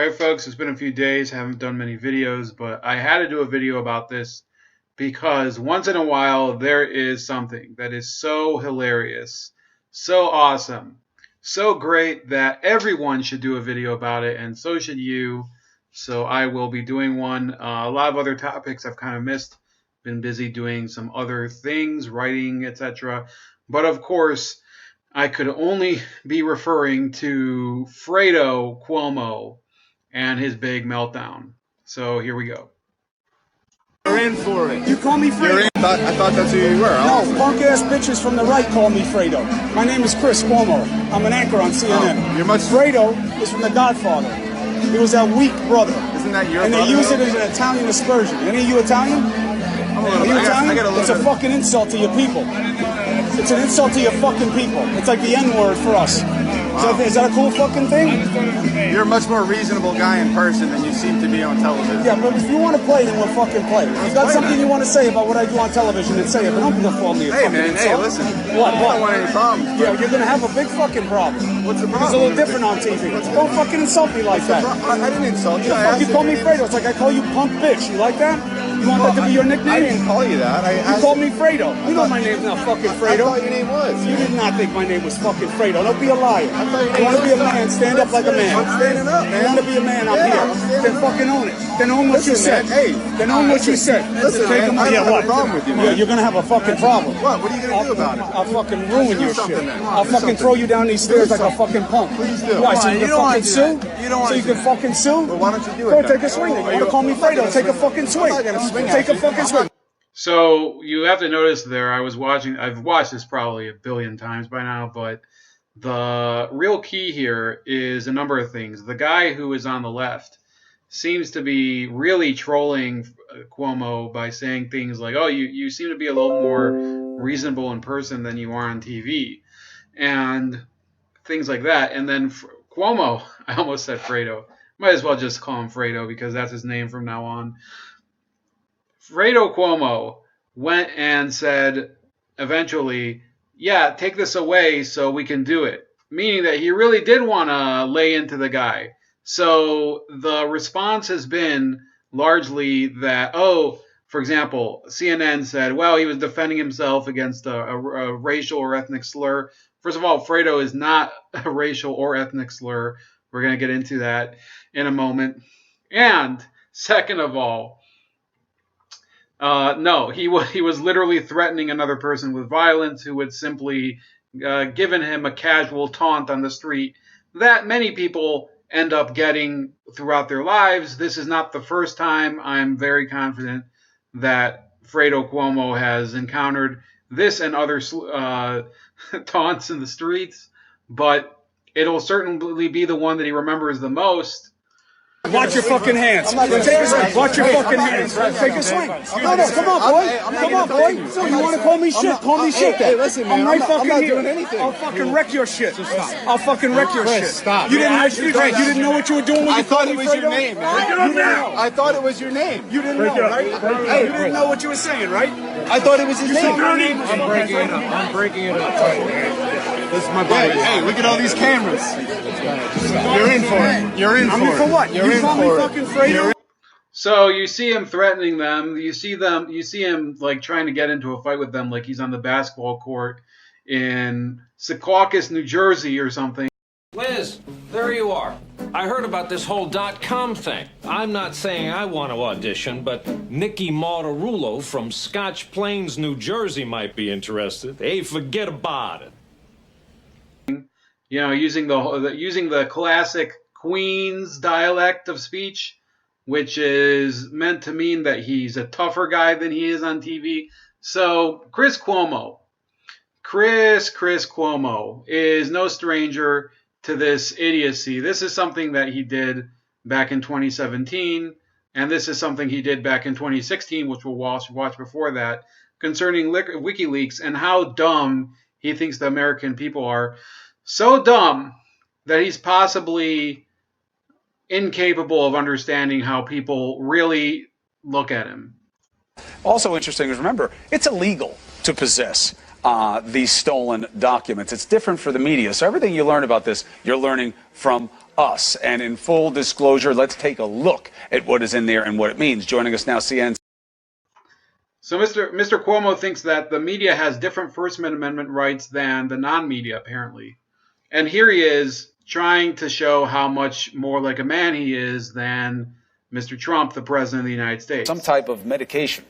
Alright folks, it's been a few days, haven't done many videos, but I had to do a video about this because once in a while there is something that is so hilarious, so awesome, so great that everyone should do a video about it, and so should you. So I will be doing one. A lot of other topics I've kind of missed, been busy doing some other things, writing, etc. But of course, I could only be referring to Fredo Cuomo and his big meltdown. So here we go. You're in for it. You call me Fredo? I thought that's who you were. No, punk-ass bitches from the right call me Fredo. My name is Cuomo. I'm an anchor on CNN. You're much... Fredo is from The Godfather. He was that weak brother. Isn't that your And brother? They use it as an Italian aspersion. Any of you Italian? Are you Italian? It's a fucking insult to your people. It's an insult to your fucking people. It's like the N-word for us. Wow. Is that a cool fucking thing? You're a much more reasonable guy in person than you seem to be on television. Yeah, but if you want to play, then we'll fucking play. If you got something you want to say about what I do on television, then say it. But don't be call me a fucking insult. Hey, listen. What? I don't want any problems. Yeah, you're going to have a big fucking problem. What's the problem? It's a little different on TV. Don't fucking insult me like that. I didn't insult you. You call me Fredo. It's like I call you punk bitch. You like that? You want that to be your nickname? I didn't call you that. You called me Fredo. You know my name's not fucking Fredo. I thought your name was. You did not think my name was fucking Fredo. Don't be a liar. You want to be a man, stand up like a man. I'm standing up, man. You want to be a man, I'm here. Then fucking own it. Then own what you said. Hey. Then own what you said. Listen, man, I don't have a problem with you, man. You're going to have a fucking problem. What? What are you going to do about it? I'll fucking ruin your shit. I'll fucking throw you down these stairs like a fucking punk. Please do. Why, so you can fucking sue? So you can fucking sue? Well, why don't you do it? Go take a swing. You want to call me Fredo? Take a fucking swing. I'm not going to swing. Take a fucking swing. So you have to notice there, I've watched this probably a billion times by now, but the real key here is a number of things. The guy who is on the left seems to be really trolling Cuomo by saying things like, oh, you seem to be a little more reasonable in person than you are on TV, and things like that. And then Cuomo, I almost said Fredo. Might as well just call him Fredo because that's his name from now on. Fredo Cuomo went and said eventually, yeah, take this away so we can do it. Meaning that he really did want to lay into the guy. So the response has been largely that, oh, for example, CNN said, well, he was defending himself against a racial or ethnic slur. First of all, Fredo is not a racial or ethnic slur. We're going to get into that in a moment. And second of all, no, he was literally threatening another person with violence who had simply given him a casual taunt on the street that many people end up getting throughout their lives. This is not the first time. I'm very confident that Fredo Cuomo has encountered this and other taunts in the streets, but it'll certainly be the one that he remembers the most. Watch your fucking hands. Take a swing. Watch your fucking hands. Take a swing. No, come on, boy. Come on, boy. So you want to call me shit? Call me shit then. Hey, listen, man. I'm right fucking here. here. I'll fucking wreck your shit. I'll fucking wreck your shit. Stop. You didn't know what you were doing when you called me Fredo? I thought it was your name, man. I thought it was your name. You didn't know, right? Hey, you didn't know what you were saying, right? I thought it was his name. I'm breaking it up. I'm breaking it up. This is my buddy. Hey, look at all these cameras. You're in for it. You're in for it. For what? You call me fucking Fredo? So you see him threatening them. You see him like trying to get into a fight with them, like he's on the basketball court in Secaucus, New Jersey, or something. Liz, there you are. I heard about this whole .com thing. I'm not saying I want to audition, but Nikki Martarulo from Scotch Plains, New Jersey might be interested. Hey, forget about it. You know, using the classic Queen's dialect of speech, which is meant to mean that he's a tougher guy than he is on TV. So Chris Cuomo is no stranger to this idiocy. This is something that he did back in 2017, and this is something he did back in 2016, which we'll watch before that, concerning WikiLeaks and how dumb he thinks the American people are. So dumb that he's possibly incapable of understanding how people really look at him. Also interesting is, remember, it's illegal to possess these stolen documents. It's different for the media. So everything you learn about this, you're learning from us. And in full disclosure, let's take a look at what is in there and what it means. Joining us now, CN. So Mr. Cuomo thinks that the media has different First Amendment rights than the non-media, apparently. And here he is trying to show how much more like a man he is than Mr. Trump, the president of the United States. Some type of medication.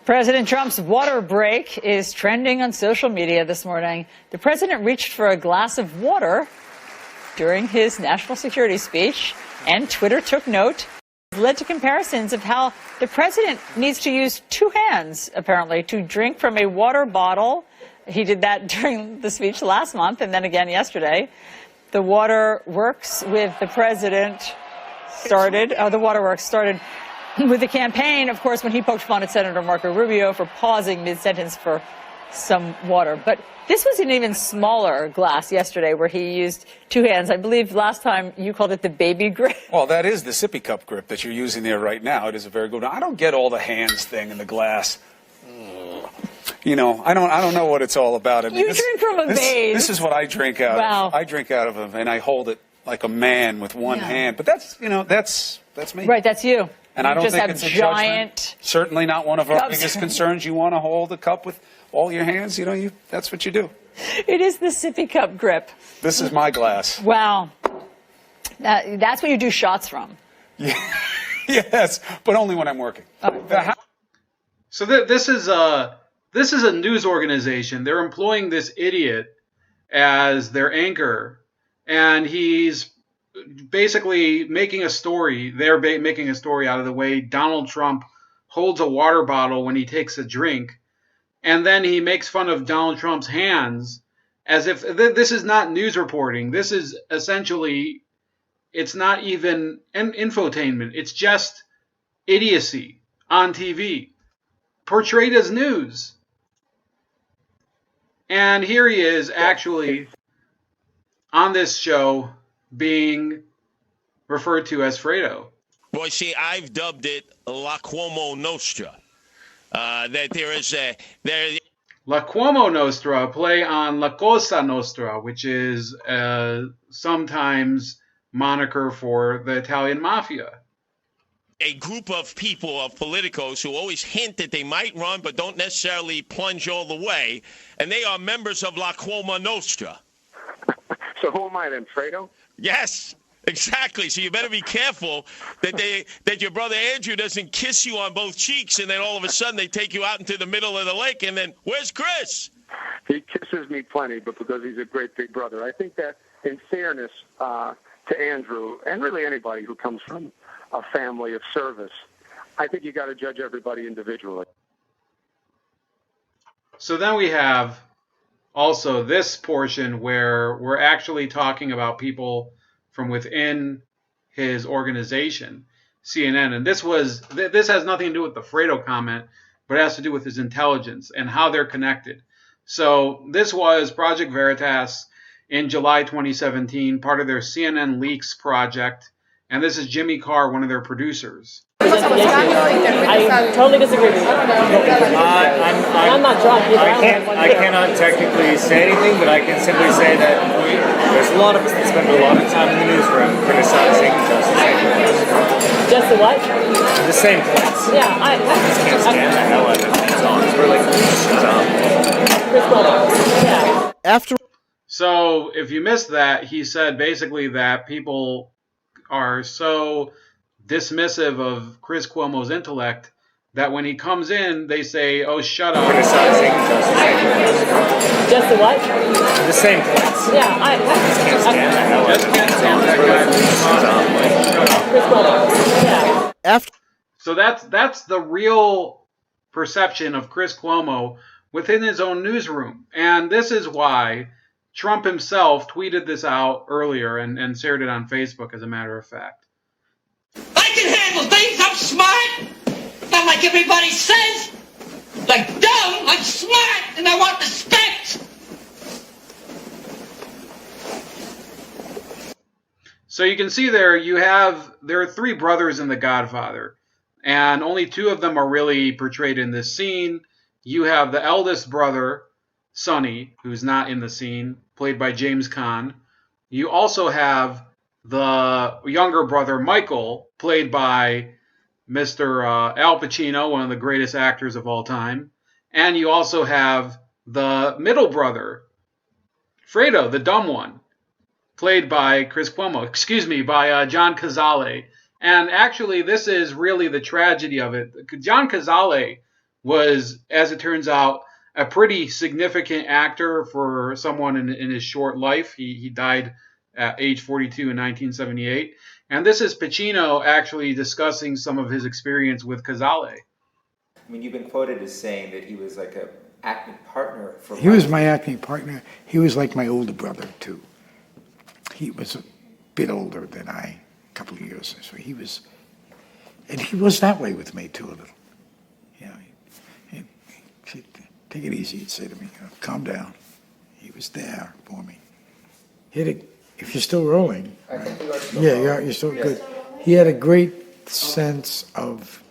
President Trump's water break is trending on social media this morning. The president reached for a glass of water during his national security speech, and Twitter took note. It led to comparisons of how the president needs to use two hands, apparently, to drink from a water bottle. He did that during the speech last month and then again yesterday. The waterworks with the president started with the campaign, of course, when he poked fun at Senator Marco Rubio for pausing mid-sentence for some water. But this was an even smaller glass yesterday where he used two hands. I believe last time you called it the baby grip. Well, that is the sippy cup grip that you're using there right now. It is a very good one. I don't get all the hands thing in the glass. You know, I don't know what it's all about. I mean, You drink from a vase. This is what I drink out Wow. of. I drink out of them, and I hold it like a man with one hand. But that's me. Right, that's you. And I don't just think have it's a giant judgment. Certainly not one of our cups. biggest concerns. You want to hold a cup with all your hands, that's what you do. It is the sippy cup grip. This is my glass. Wow. That's what you do shots from. Yes, but only when I'm working. So this is a news organization. They're employing this idiot as their anchor, and he's basically making a story. They're making a story out of the way Donald Trump holds a water bottle when he takes a drink, and then he makes fun of Donald Trump's hands as if this is not news reporting. This is essentially, it's not even an infotainment. It's just idiocy on TV, portrayed as news. And here he is actually on this show being referred to as Fredo. Boy, see, I've dubbed it La Cuomo Nostra. That there is La Cuomo Nostra, play on La Cosa Nostra, which is sometimes moniker for the Italian mafia. a group of people, of politicos, who always hint that they might run but don't necessarily plunge all the way, and they are members of La Cuomo Nostra. So who am I then, Fredo? Yes, exactly. So you better be careful that your brother Andrew doesn't kiss you on both cheeks, and then all of a sudden they take you out into the middle of the lake, and then, where's Chris? He kisses me plenty, but because he's a great big brother. I think that in fairness to Andrew, and really anybody who comes from a family of service, I think you got to judge everybody individually. So then we have also this portion where we're actually talking about people from within his organization, CNN. And this has nothing to do with the Fredo comment, but it has to do with his intelligence and how they're connected. So this was Project Veritas in July 2017, part of their CNN Leaks project. And this is Jimmy Carr, one of their producers. I totally disagree with you. I'm not drunk either. I cannot technically say anything, but I can simply say that there's a lot of us that spend a lot of time in the newsroom criticizing just the same place. Just the what? The same place. Yeah, I just can't stand the hell out of it. It's really dumb. Yeah. So if you missed that, he said basically that people are so dismissive of Chris Cuomo's intellect that when he comes in, they say, "Oh, shut up." Criticizing Just the what? the same place. Yeah, I just can't stand the hell out of it. Yeah. So that's the real perception of Chris Cuomo within his own newsroom. And this is why Trump himself tweeted this out earlier and shared it on Facebook, as a matter of fact. I can handle things. I'm smart. Not like everybody says. Like dumb. I'm smart and I want respect. So you can see there are three brothers in The Godfather, and only two of them are really portrayed in this scene. You have the eldest brother, Sonny, who's not in the scene, played by James Caan. You also have the younger brother, Michael, played by Mr. Al Pacino, one of the greatest actors of all time. And you also have the middle brother, Fredo, the dumb one, played by by John Cazale. And actually, this is really the tragedy of it. John Cazale was, as it turns out, a pretty significant actor for someone in his short life. He died at age 42 in 1978. And this is Pacino actually discussing some of his experience with Cazale. I mean, you've been quoted as saying that he was like an acting partner for He was my acting partner. He was like my older brother, too. He was a bit older than I, a couple of years. So he was that way with me, too, a little. You know, he'd take it easy, he'd say to me, calm down. He was there for me. If you're still rolling. I think you are still rolling. You're still good. He had a great sense of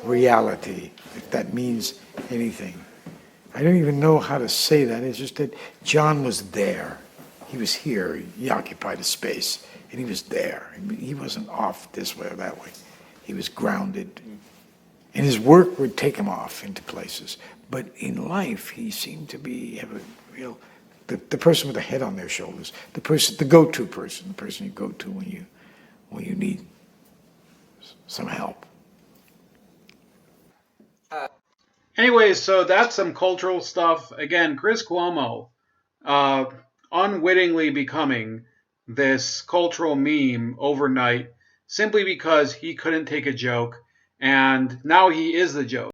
reality, if that means anything. I don't even know how to say that. It's just that John was there. He was here. He occupied a space, and he was there. He wasn't off this way or that way. He was grounded. And his work would take him off into places. But in life, he seemed to have a real... The person with the head on their shoulders, the go-to person, the person you go to when you need some help. Anyways, so that's some cultural stuff. Again, Chris Cuomo, unwittingly becoming this cultural meme overnight simply because he couldn't take a joke, and now he is the joke.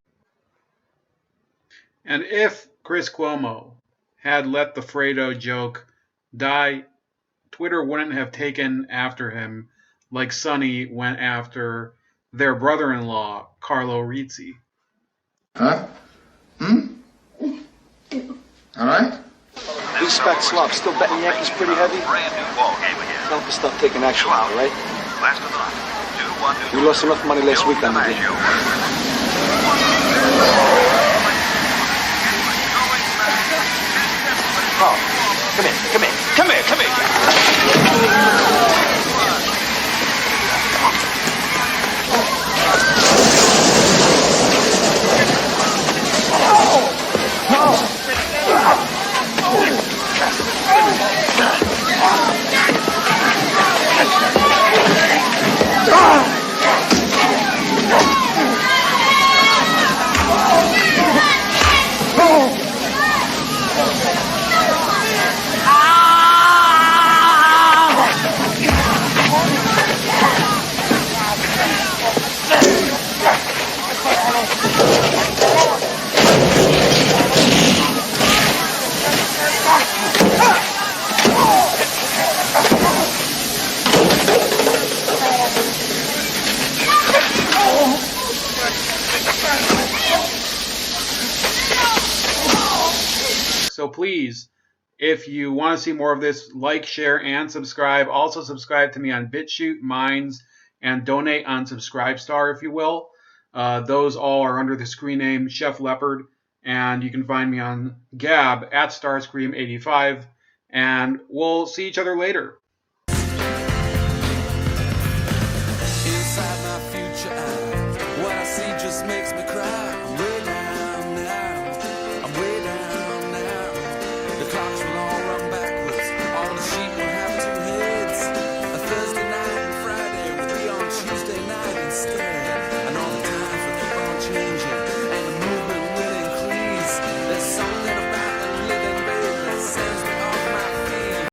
And if Chris Cuomo had let the Fredo joke die, Twitter wouldn't have taken after him like Sonny went after their brother-in-law, Carlo Rizzi. Huh? All right? These fat slobs still betting Yankees pretty heavy? Tell them to start taking action now, all right? We lost enough money last week on the game. Oh, come here. So please, if you want to see more of this, like, share, and subscribe. Also subscribe to me on BitChute, Minds, and donate on Subscribestar, if you will. Those all are under the screen name Chef Leopard, and you can find me on Gab at Starscream85, and we'll see each other later. Inside my future eyes, what I see just makes me cry. I'm way down now. I'm way down now. The clock's